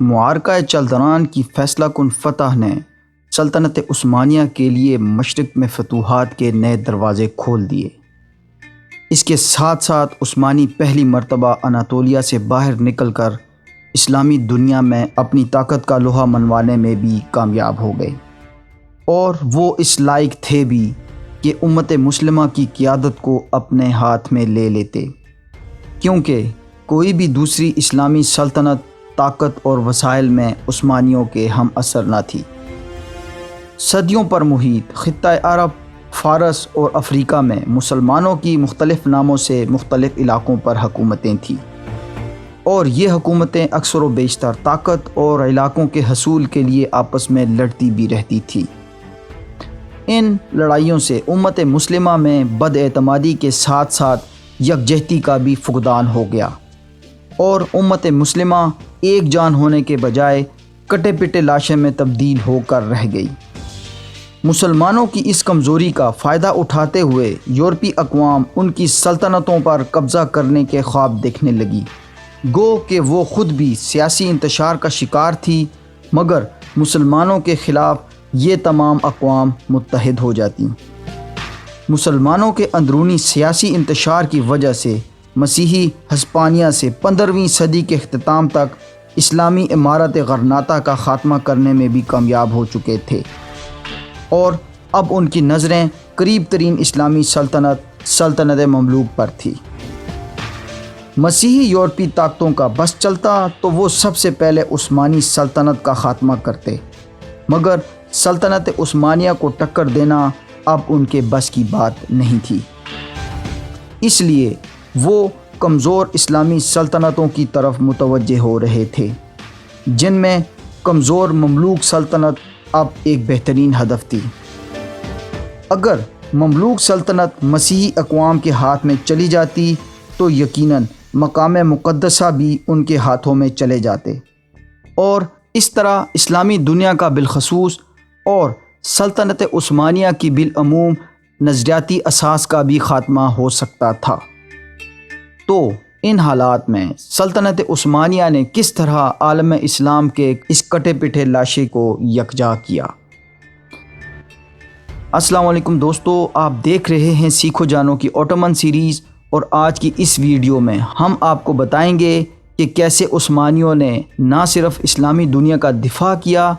معرکہ چلدران کی فیصلہ کن فتح نے سلطنت عثمانیہ کے لیے مشرق میں فتوحات کے نئے دروازے کھول دیے۔ اس کے ساتھ ساتھ عثمانی پہلی مرتبہ اناطولیہ سے باہر نکل کر اسلامی دنیا میں اپنی طاقت کا لوہا منوانے میں بھی کامیاب ہو گئے، اور وہ اس لائق تھے بھی کہ امت مسلمہ کی قیادت کو اپنے ہاتھ میں لے لیتے، کیونکہ کوئی بھی دوسری اسلامی سلطنت طاقت اور وسائل میں عثمانیوں کے ہم اثر نہ تھی۔ صدیوں پر محیط خطہ عرب، فارس اور افریقہ میں مسلمانوں کی مختلف ناموں سے مختلف علاقوں پر حکومتیں تھیں، اور یہ حکومتیں اکثر و بیشتر طاقت اور علاقوں کے حصول کے لیے آپس میں لڑتی بھی رہتی تھیں۔ ان لڑائیوں سے امت مسلمہ میں بد اعتمادی کے ساتھ ساتھ یکجہتی کا بھی فقدان ہو گیا، اور امت مسلمہ ایک جان ہونے کے بجائے کٹے پٹے لاشیں میں تبدیل ہو کر رہ گئی۔ مسلمانوں کی اس کمزوری کا فائدہ اٹھاتے ہوئے یورپی اقوام ان کی سلطنتوں پر قبضہ کرنے کے خواب دیکھنے لگی، گو کہ وہ خود بھی سیاسی انتشار کا شکار تھی، مگر مسلمانوں کے خلاف یہ تمام اقوام متحد ہو جاتی۔ مسلمانوں کے اندرونی سیاسی انتشار کی وجہ سے مسیحی ہسپانیہ سے 15ویں صدی کے اختتام تک اسلامی امارت غرناطہ کا خاتمہ کرنے میں بھی کامیاب ہو چکے تھے، اور اب ان کی نظریں قریب ترین اسلامی سلطنت مملوک پر تھی۔ مسیحی یورپی طاقتوں کا بس چلتا تو وہ سب سے پہلے عثمانی سلطنت کا خاتمہ کرتے، مگر سلطنت عثمانیہ کو ٹکر دینا اب ان کے بس کی بات نہیں تھی۔ اس لیے وہ کمزور اسلامی سلطنتوں کی طرف متوجہ ہو رہے تھے، جن میں کمزور مملوک سلطنت اب ایک بہترین ہدف تھی۔ اگر مملوک سلطنت مسیحی اقوام کے ہاتھ میں چلی جاتی تو یقیناً مقام مقدسہ بھی ان کے ہاتھوں میں چلے جاتے، اور اس طرح اسلامی دنیا کا بالخصوص اور سلطنت عثمانیہ کی بالعموم نظریاتی اساس کا بھی خاتمہ ہو سکتا تھا۔ تو ان حالات میں سلطنت عثمانیہ نے کس طرح عالم اسلام کے اس کٹے پٹے لاشے کو یکجا کیا؟ السلام علیکم دوستو، آپ دیکھ رہے ہیں سیکھو جانو کی اوٹومن سیریز، اور آج کی اس ویڈیو میں ہم آپ کو بتائیں گے کہ کیسے عثمانیوں نے نہ صرف اسلامی دنیا کا دفاع کیا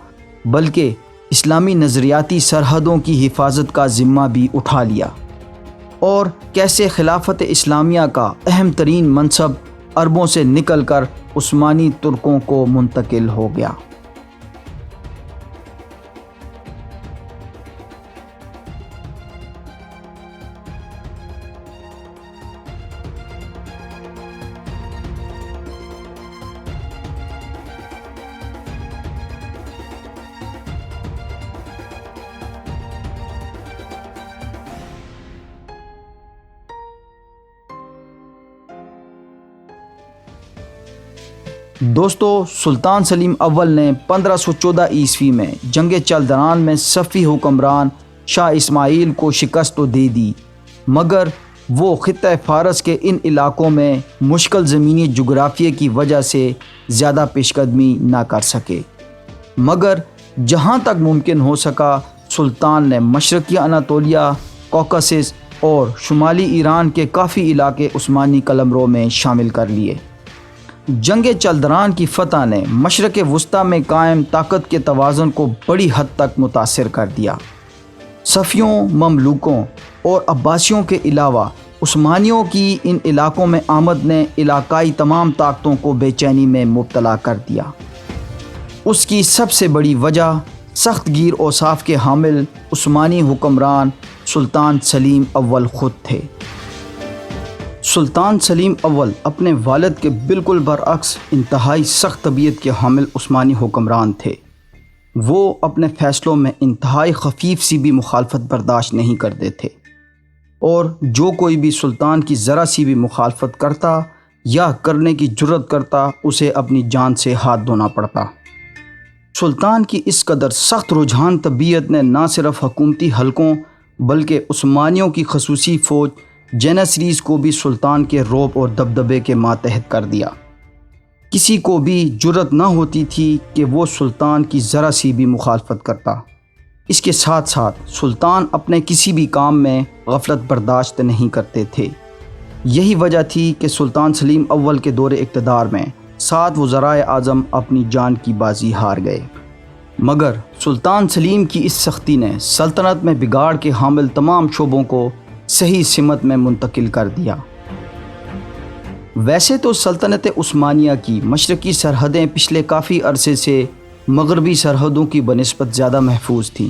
بلکہ اسلامی نظریاتی سرحدوں کی حفاظت کا ذمہ بھی اٹھا لیا، اور کیسے خلافت اسلامیہ کا اہم ترین منصب عربوں سے نکل کر عثمانی ترکوں کو منتقل ہو گیا۔ دوستو، سلطان سلیم اول نے 1514 عیسوی میں جنگ چلدران میں صفوی حکمران شاہ اسماعیل کو شکست تو دے دی، مگر وہ خطہ فارس کے ان علاقوں میں مشکل زمینی جغرافیے کی وجہ سے زیادہ پیش قدمی نہ کر سکے، مگر جہاں تک ممکن ہو سکا سلطان نے مشرقی اناطولیہ، کوکاسس اور شمالی ایران کے کافی علاقے عثمانی قلمرو میں شامل کر لیے۔ جنگ چلدران کی فتح نے مشرق وسطیٰ میں قائم طاقت کے توازن کو بڑی حد تک متاثر کر دیا۔ صفویوں، مملوکوں اور عباسیوں کے علاوہ عثمانیوں کی ان علاقوں میں آمد نے علاقائی تمام طاقتوں کو بے چینی میں مبتلا کر دیا۔ اس کی سب سے بڑی وجہ سخت گیر اوصاف کے حامل عثمانی حکمران سلطان سلیم اول خود تھے۔ سلطان سلیم اول اپنے والد کے بالکل برعکس انتہائی سخت طبیعت کے حامل عثمانی حکمران تھے۔ وہ اپنے فیصلوں میں انتہائی خفیف سی بھی مخالفت برداشت نہیں کرتے تھے، اور جو کوئی بھی سلطان کی ذرا سی بھی مخالفت کرتا یا کرنے کی جرت کرتا اسے اپنی جان سے ہاتھ دھونا پڑتا۔ سلطان کی اس قدر سخت رجحان طبیعت نے نہ صرف حکومتی حلقوں بلکہ عثمانیوں کی خصوصی فوج جینیسریز کو بھی سلطان کے رعب اور دبدبے کے ماتحت کر دیا۔ کسی کو بھی جرت نہ ہوتی تھی کہ وہ سلطان کی ذرا سی بھی مخالفت کرتا۔ اس کے ساتھ ساتھ سلطان اپنے کسی بھی کام میں غفلت برداشت نہیں کرتے تھے۔ یہی وجہ تھی کہ سلطان سلیم اول کے دور اقتدار میں 7 وزرائے اعظم اپنی جان کی بازی ہار گئے، مگر سلطان سلیم کی اس سختی نے سلطنت میں بگاڑ کے حامل تمام شعبوں کو صحیح سمت میں منتقل کر دیا۔ ویسے تو سلطنت عثمانیہ کی مشرقی سرحدیں پچھلے کافی عرصے سے مغربی سرحدوں کی بنسبت زیادہ محفوظ تھیں،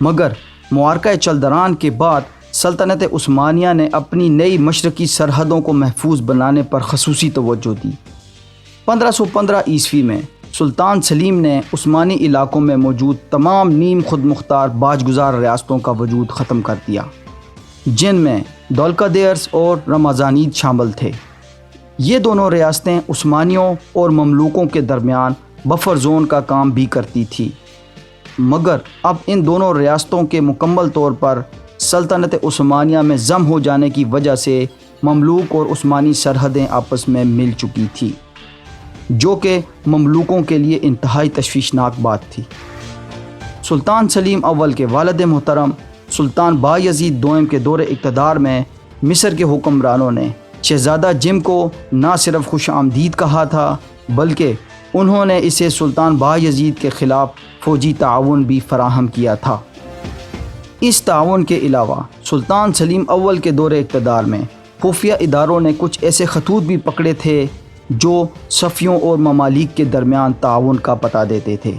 مگر معرکہ چلدران کے بعد سلطنت عثمانیہ نے اپنی نئی مشرقی سرحدوں کو محفوظ بنانے پر خصوصی توجہ دی۔ 1515 عیسوی میں سلطان سلیم نے عثمانی علاقوں میں موجود تمام نیم خود مختار باج گزار ریاستوں کا وجود ختم کر دیا، جن میں دولقادیرس اور رمضانید شامل تھے۔ یہ دونوں ریاستیں عثمانیوں اور مملوکوں کے درمیان بفر زون کا کام بھی کرتی تھی، مگر اب ان دونوں ریاستوں کے مکمل طور پر سلطنت عثمانیہ میں ضم ہو جانے کی وجہ سے مملوک اور عثمانی سرحدیں آپس میں مل چکی تھی، جو کہ مملوکوں کے لیے انتہائی تشویشناک بات تھی۔ سلطان سلیم اول کے والد محترم سلطان بایزید دوئم کے دور اقتدار میں مصر کے حکمرانوں نے شہزادہ جم کو نہ صرف خوش آمدید کہا تھا بلکہ انہوں نے اسے سلطان بایزید کے خلاف فوجی تعاون بھی فراہم کیا تھا۔ اس تعاون کے علاوہ سلطان سلیم اول کے دور اقتدار میں خفیہ اداروں نے کچھ ایسے خطوط بھی پکڑے تھے جو صفیوں اور ممالک کے درمیان تعاون کا پتہ دیتے تھے۔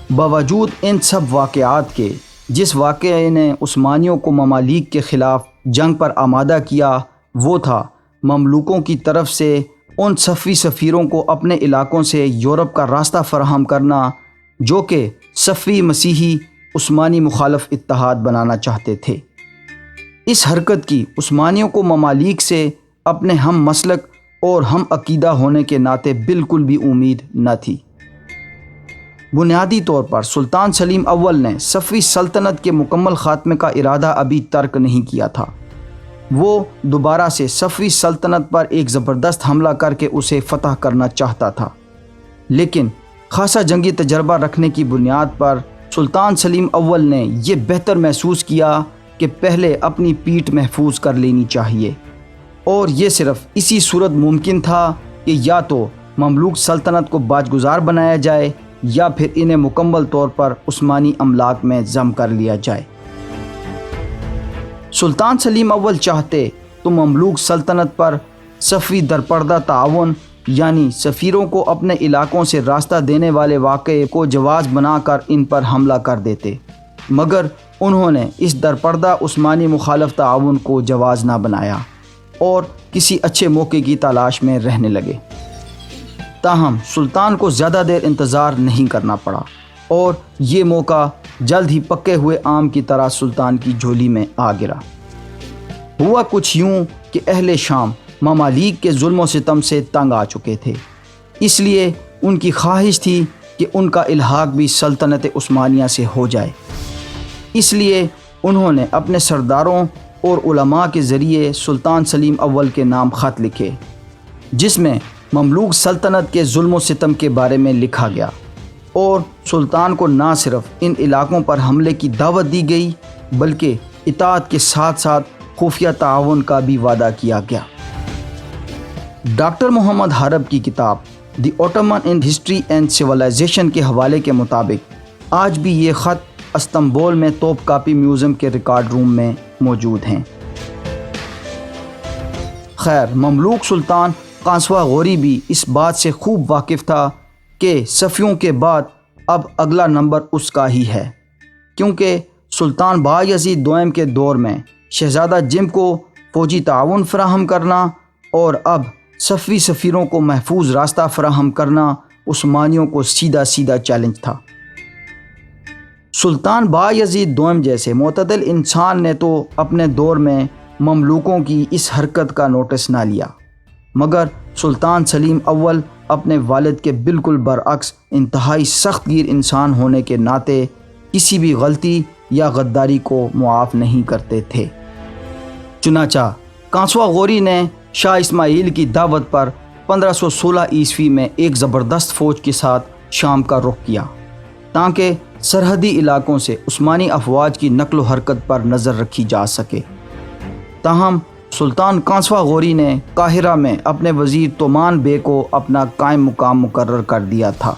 باوجود ان سب واقعات کے، جس واقعے نے عثمانیوں کو ممالک کے خلاف جنگ پر آمادہ کیا وہ تھا مملوکوں کی طرف سے ان صفی سفیروں کو اپنے علاقوں سے یورپ کا راستہ فراہم کرنا جو کہ صفی مسیحی عثمانی مخالف اتحاد بنانا چاہتے تھے۔ اس حرکت کی عثمانیوں کو ممالک سے اپنے ہم مسلک اور ہم عقیدہ ہونے کے ناطے بالکل بھی امید نہ تھی۔ بنیادی طور پر سلطان سلیم اول نے صفوی سلطنت کے مکمل خاتمے کا ارادہ ابھی ترک نہیں کیا تھا۔ وہ دوبارہ سے صفوی سلطنت پر ایک زبردست حملہ کر کے اسے فتح کرنا چاہتا تھا، لیکن خاصا جنگی تجربہ رکھنے کی بنیاد پر سلطان سلیم اول نے یہ بہتر محسوس کیا کہ پہلے اپنی پیٹھ محفوظ کر لینی چاہیے، اور یہ صرف اسی صورت ممکن تھا کہ یا تو مملوک سلطنت کو باج گزار بنایا جائے یا پھر انہیں مکمل طور پر عثمانی املاک میں ضم کر لیا جائے۔ سلطان سلیم اول چاہتے تو مملوک سلطنت پر صفوی درپردہ تعاون یعنی سفیروں کو اپنے علاقوں سے راستہ دینے والے واقعے کو جواز بنا کر ان پر حملہ کر دیتے، مگر انہوں نے اس درپردہ عثمانی مخالف تعاون کو جواز نہ بنایا اور کسی اچھے موقع کی تلاش میں رہنے لگے۔ تاہم سلطان کو زیادہ دیر انتظار نہیں کرنا پڑا اور یہ موقع جلد ہی پکے ہوئے آم کی طرح سلطان کی جھولی میں آ گرا۔ ہوا کچھ یوں کہ اہل شام ممالک کے ظلم و ستم سے تنگ آ چکے تھے، اس لیے ان کی خواہش تھی کہ ان کا الحاق بھی سلطنت عثمانیہ سے ہو جائے۔ اس لیے انہوں نے اپنے سرداروں اور علماء کے ذریعے سلطان سلیم اول کے نام خط لکھے، جس میں مملوک سلطنت کے ظلم و ستم کے بارے میں لکھا گیا، اور سلطان کو نہ صرف ان علاقوں پر حملے کی دعوت دی گئی بلکہ اطاعت کے ساتھ ساتھ خفیہ تعاون کا بھی وعدہ کیا گیا۔ ڈاکٹر محمد حارب کی کتاب دی Ottoman in history and civilisation کے حوالے کے مطابق آج بھی یہ خط استنبول میں توپ کاپی میوزیم کے ریکارڈ روم میں موجود ہیں۔ خیر، مملوک سلطان قانصوہ غوری بھی اس بات سے خوب واقف تھا کہ صفیوں کے بعد اب اگلا نمبر اس کا ہی ہے، کیونکہ سلطان بایزید دوم کے دور میں شہزادہ جم کو فوجی تعاون فراہم کرنا اور اب صفوی سفیروں کو محفوظ راستہ فراہم کرنا عثمانیوں کو سیدھا سیدھا چیلنج تھا۔ سلطان بایزید دوم جیسے معتدل انسان نے تو اپنے دور میں مملوکوں کی اس حرکت کا نوٹس نہ لیا، مگر سلطان سلیم اول اپنے والد کے بالکل برعکس انتہائی سخت گیر انسان ہونے کے ناطے کسی بھی غلطی یا غداری کو معاف نہیں کرتے تھے۔ چنانچہ کانسوا غوری نے شاہ اسماعیل کی دعوت پر 1516 عیسوی میں ایک زبردست فوج کے ساتھ شام کا رخ کیا تاکہ سرحدی علاقوں سے عثمانی افواج کی نقل و حرکت پر نظر رکھی جا سکے۔ تاہم سلطان کانسوا غوری نے قاہرہ میں اپنے وزیر تومان بے کو اپنا قائم مقام مقرر کر دیا تھا۔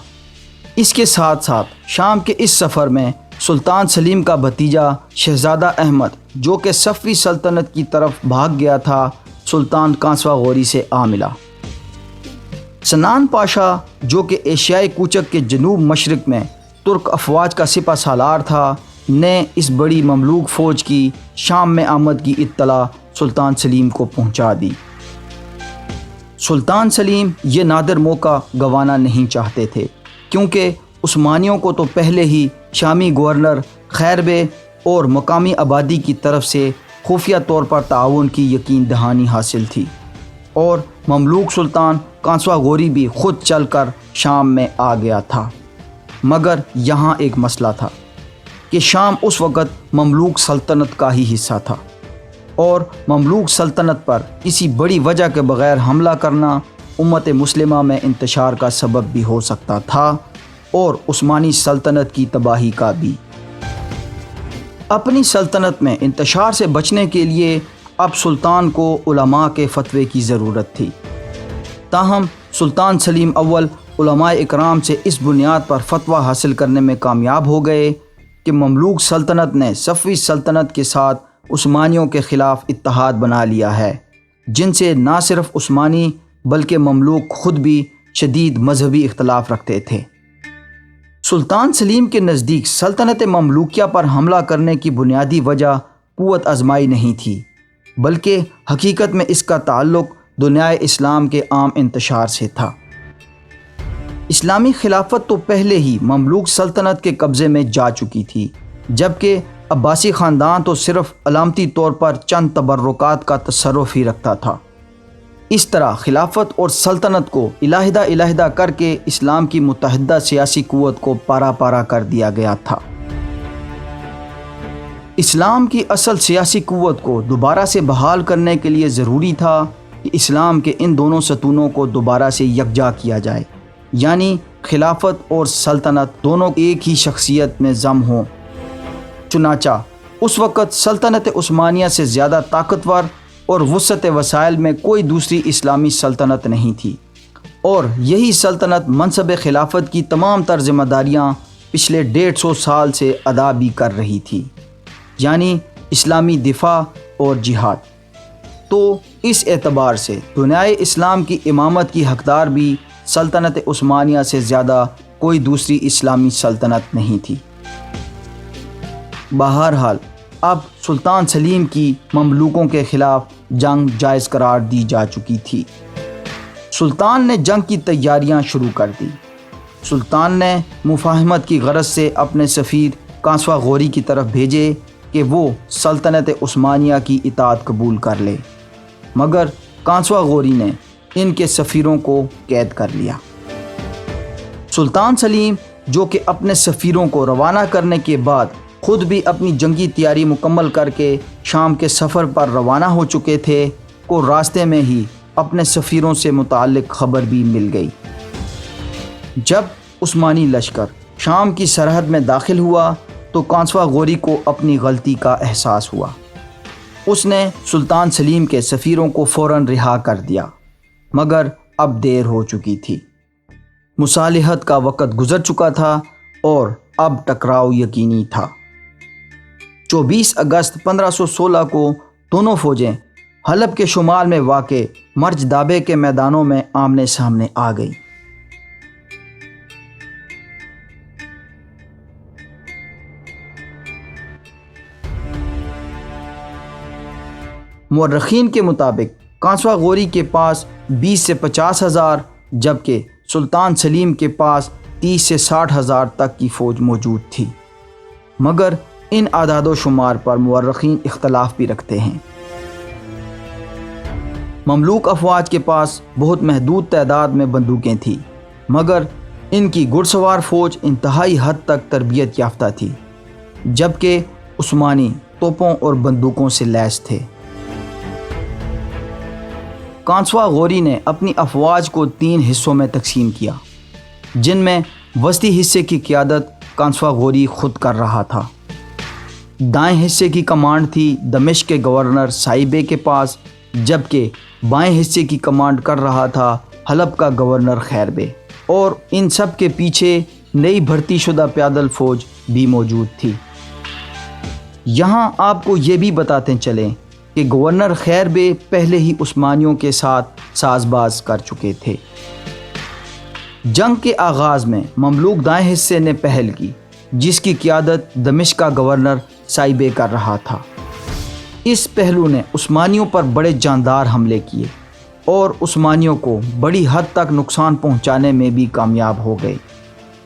اس کے ساتھ ساتھ شام کے اس سفر میں سلطان سلیم کا بھتیجا شہزادہ احمد، جو کہ صفوی سلطنت کی طرف بھاگ گیا تھا، سلطان کانسوا غوری سے آ ملا۔ سنان پاشا، جو کہ ایشیائی کوچک کے جنوب مشرق میں ترک افواج کا سپہ سالار تھا، نے اس بڑی مملوک فوج کی شام میں آمد کی اطلاع سلطان سلیم کو پہنچا دی۔ سلطان سلیم یہ نادر موقع گنوانا نہیں چاہتے تھے، کیونکہ عثمانیوں کو تو پہلے ہی شامی گورنر خیر بے اور مقامی آبادی کی طرف سے خفیہ طور پر تعاون کی یقین دہانی حاصل تھی، اور مملوک سلطان کانسوا غوری بھی خود چل کر شام میں آ گیا تھا۔ مگر یہاں ایک مسئلہ تھا کہ شام اس وقت مملوک سلطنت کا ہی حصہ تھا، اور مملوک سلطنت پر کسی بڑی وجہ کے بغیر حملہ کرنا امت مسلمہ میں انتشار کا سبب بھی ہو سکتا تھا اور عثمانی سلطنت کی تباہی کا بھی۔ اپنی سلطنت میں انتشار سے بچنے کے لیے اب سلطان کو علماء کے فتوے کی ضرورت تھی۔ تاہم سلطان سلیم اول علماء اکرام سے اس بنیاد پر فتویٰ حاصل کرنے میں کامیاب ہو گئے کہ مملوک سلطنت نے صفوی سلطنت کے ساتھ عثمانیوں کے خلاف اتحاد بنا لیا ہے، جن سے نہ صرف عثمانی بلکہ مملوک خود بھی شدید مذہبی اختلاف رکھتے تھے۔ سلطان سلیم کے نزدیک سلطنت مملوکیہ پر حملہ کرنے کی بنیادی وجہ قوت آزمائی نہیں تھی، بلکہ حقیقت میں اس کا تعلق دنیائے اسلام کے عام انتشار سے تھا۔ اسلامی خلافت تو پہلے ہی مملوک سلطنت کے قبضے میں جا چکی تھی، جبکہ عباسی خاندان تو صرف علامتی طور پر چند تبرکات کا تصرف ہی رکھتا تھا۔ اس طرح خلافت اور سلطنت کو علیحدہ علیحدہ کر کے اسلام کی متحدہ سیاسی قوت کو پارا پارا کر دیا گیا تھا۔ اسلام کی اصل سیاسی قوت کو دوبارہ سے بحال کرنے کے لیے ضروری تھا کہ اسلام کے ان دونوں ستونوں کو دوبارہ سے یکجا کیا جائے، یعنی خلافت اور سلطنت دونوں ایک ہی شخصیت میں ضم ہوں۔ چنانچہ اس وقت سلطنت عثمانیہ سے زیادہ طاقتور اور وسعت وسائل میں کوئی دوسری اسلامی سلطنت نہیں تھی، اور یہی سلطنت منصب خلافت کی تمام تر ذمہ داریاں پچھلے 150 سال سے ادا بھی کر رہی تھی، یعنی اسلامی دفاع اور جہاد۔ تو اس اعتبار سے دنیائے اسلام کی امامت کی حقدار بھی سلطنت عثمانیہ سے زیادہ کوئی دوسری اسلامی سلطنت نہیں تھی۔ بہرحال اب سلطان سلیم کی مملوکوں کے خلاف جنگ جائز قرار دی جا چکی تھی۔ سلطان نے جنگ کی تیاریاں شروع کر دی۔ سلطان نے مفاہمت کی غرض سے اپنے سفیر کانسوا غوری کی طرف بھیجے کہ وہ سلطنت عثمانیہ کی اطاعت قبول کر لے، مگر کانسوا غوری نے ان کے سفیروں کو قید کر لیا۔ سلطان سلیم، جو کہ اپنے سفیروں کو روانہ کرنے کے بعد خود بھی اپنی جنگی تیاری مکمل کر کے شام کے سفر پر روانہ ہو چکے تھے، کو راستے میں ہی اپنے سفیروں سے متعلق خبر بھی مل گئی۔ جب عثمانی لشکر شام کی سرحد میں داخل ہوا تو کانسوا غوری کو اپنی غلطی کا احساس ہوا۔ اس نے سلطان سلیم کے سفیروں کو فوراً رہا کر دیا، مگر اب دیر ہو چکی تھی۔ مصالحت کا وقت گزر چکا تھا اور اب ٹکراؤ یقینی تھا۔ 24 اگست 1516 کو دونوں فوجیں حلب کے شمال میں واقع مرج دابے کے میدانوں میں آمنے سامنے آ گئیں۔ مورخین کے مطابق کانسوا غوری کے پاس 20 سے 50 ہزار جبکہ سلطان سلیم کے پاس 30 سے 60 ہزار تک کی فوج موجود تھی، مگر ان اعداد و شمار پر مورخین اختلاف بھی رکھتے ہیں۔ مملوک افواج کے پاس بہت محدود تعداد میں بندوقیں تھیں، مگر ان کی گھڑ سوار فوج انتہائی حد تک تربیت یافتہ تھی، جبکہ عثمانی توپوں اور بندوقوں سے لیس تھے۔ کانسوا غوری نے اپنی افواج کو 3 حصوں میں تقسیم کیا، جن میں وسطی حصے کی قیادت کانسوا غوری خود کر رہا تھا۔ دائیں حصے کی کمانڈ تھی دمشق کے گورنر سائبے کے پاس، جبکہ بائیں حصے کی کمانڈ کر رہا تھا حلب کا گورنر خیربے، اور ان سب کے پیچھے نئی بھرتی شدہ پیادل فوج بھی موجود تھی۔ یہاں آپ کو یہ بھی بتاتے چلیں کہ گورنر خیربے پہلے ہی عثمانیوں کے ساتھ ساز باز کر چکے تھے۔ جنگ کے آغاز میں مملوک دائیں حصے نے پہل کی، جس کی قیادت دمشق کا گورنر سائبے کر رہا تھا۔ اس پہلو نے عثمانیوں پر بڑے جاندار حملے کیے اور عثمانیوں کو بڑی حد تک نقصان پہنچانے میں بھی کامیاب ہو گئے۔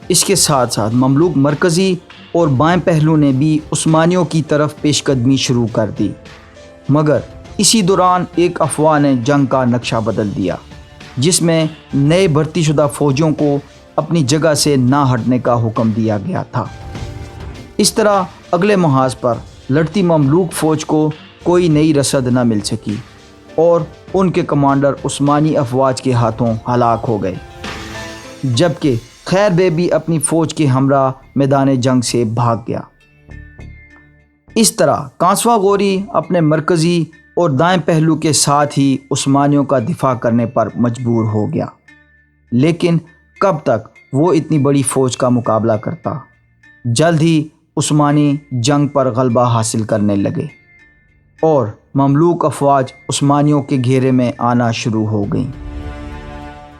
اس کے ساتھ ساتھ مملوک مرکزی اور بائیں پہلو نے بھی عثمانیوں کی طرف پیش قدمی شروع کر دی، مگر اسی دوران ایک افواہ نے جنگ کا نقشہ بدل دیا، جس میں نئے بھرتی شدہ فوجیوں کو اپنی جگہ سے نہ ہٹنے کا حکم دیا گیا تھا۔ اس طرح اگلے محاذ پر لڑتی مملوک فوج کو کوئی نئی رسد نہ مل سکی اور ان کے کمانڈر عثمانی افواج کے ہاتھوں ہلاک ہو گئے، جبکہ خیربے بھی اپنی فوج کے ہمراہ میدان جنگ سے بھاگ گیا۔ اس طرح کانسوا غوری اپنے مرکزی اور دائیں پہلو کے ساتھ ہی عثمانیوں کا دفاع کرنے پر مجبور ہو گیا، لیکن کب تک وہ اتنی بڑی فوج کا مقابلہ کرتا؟ جلد ہی عثمانی جنگ پر غلبہ حاصل کرنے لگے اور مملوک افواج عثمانیوں کے گھیرے میں آنا شروع ہو گئیں۔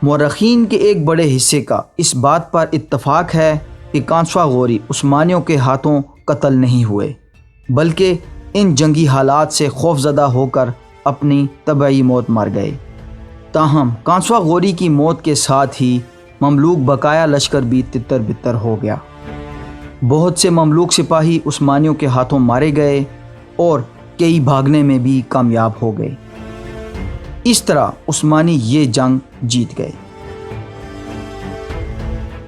مورخین کے ایک بڑے حصے کا اس بات پر اتفاق ہے کہ کانسوا غوری عثمانیوں کے ہاتھوں قتل نہیں ہوئے، بلکہ ان جنگی حالات سے خوف زدہ ہو کر اپنی طبعی موت مر گئے۔ تاہم کانسوا غوری کی موت کے ساتھ ہی مملوک بقایا لشکر بھی تتر بتر ہو گیا۔ بہت سے مملوک سپاہی عثمانیوں کے ہاتھوں مارے گئے اور کئی بھاگنے میں بھی کامیاب ہو گئے۔ اس طرح عثمانی یہ جنگ جیت گئے۔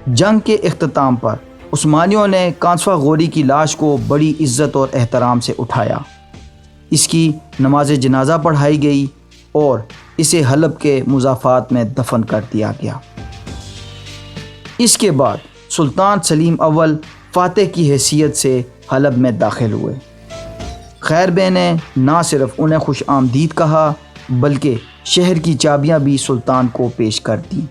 جنگ کے اختتام پر عثمانیوں نے کانسوا غوری کی لاش کو بڑی عزت اور احترام سے اٹھایا، اس کی نماز جنازہ پڑھائی گئی اور اسے حلب کے مضافات میں دفن کر دیا گیا۔ اس کے بعد سلطان سلیم اول فاتح کی حیثیت سے حلب میں داخل ہوئے۔ خیربے نے نہ صرف انہیں خوش آمدید کہا بلکہ شہر کی چابیاں بھی سلطان کو پیش کر دیں۔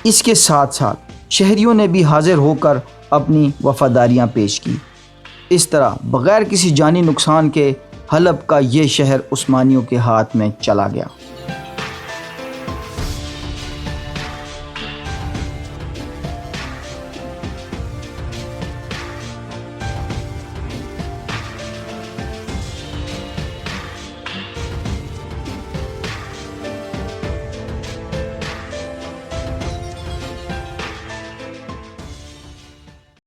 اس کے ساتھ ساتھ شہریوں نے بھی حاضر ہو کر اپنی وفاداریاں پیش کی۔ اس طرح بغیر کسی جانی نقصان کے حلب کا یہ شہر عثمانیوں کے ہاتھ میں چلا گیا۔